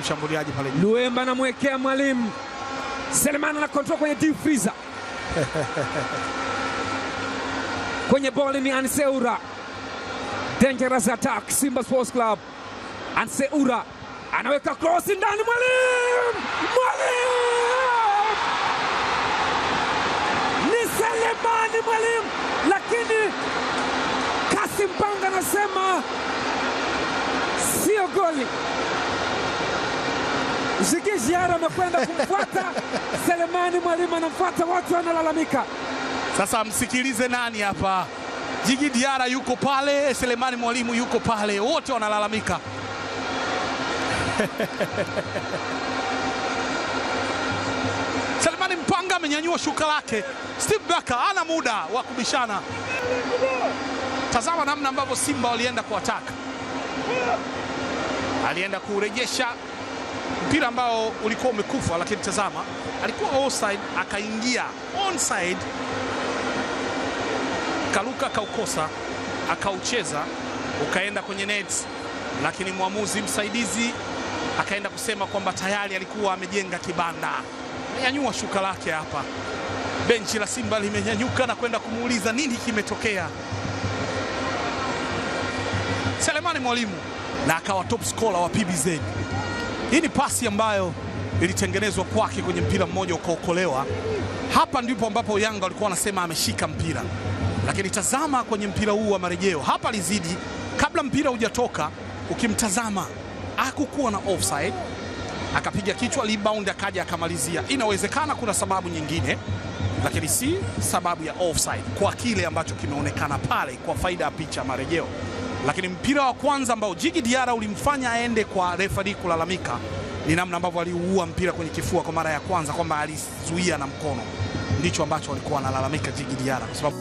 mshambuliaji pale. Luemba anamwekea Mwalimu. Selemani na control kwenye deep freezer. Kwenye ball ni Anseura. Dangerous attack Simba Sports Club. Anseura anaweka cross ndani, Mwalimu! Ni Selemani Mwalimu, lakini Kasim Panga anasema sio goli. Djigui Diarra amekwenda kumfuata Selemani, Mwalimu anamfuata, watu wanalalamika. Sasa msikilize nani hapa? Djigui Diarra yuko pale, Selemani Mwalimu yuko pale, wote wanalalamika. Selemani Mpanga amenyanyua shuka lake. Steve Barker ana muda wa kubishana. Tazama namna ambavyo Simba walienda kuataka. Alienda kurejesha mpira ambao ulikuwa umekufa, lakini tazama, alikuwa offside akaingia onside. Kaluka kaukosa, akaucheza ukaenda kwenye net, lakini mwamuzi msaidizi akaenda kusema kwamba tayari alikuwa amejenga kibanda. Amenyanyua shuka lake hapa. Benchi la Simba limenyanyuka na kwenda kumuuliza nini kimetokea. Selemani Mwalimu na akawa top scorer wa PBZ. Hii ni pasi ambayo ilitengenezwa kwake kwenye mpira mmoja ukaokolewa. Hapa ndipo ambapo Yanga walikuwa wanasema ameshika mpira. Lakini tazama kwenye mpira huu wa marejeo, hapa alizidi kabla mpira hujatoka. Ukimtazama hakukuwa na offside, akapiga kichwa, rebound akaja akamalizia. Inawezekana kuna sababu nyingine, lakini si sababu ya offside kwa kile ambacho kimeonekana pale kwa faida ya picha marejeo. Lakini mpira wa kwanza ambao Djigui Diarra ulimfanya aende kwa referee kulalamika ni namna ambavyo aliuua mpira kwenye kifua kwa mara ya kwanza, kwamba alizuia na mkono. Ndicho ambacho walikuwa wanalalamika Djigui Diarra kwa sababu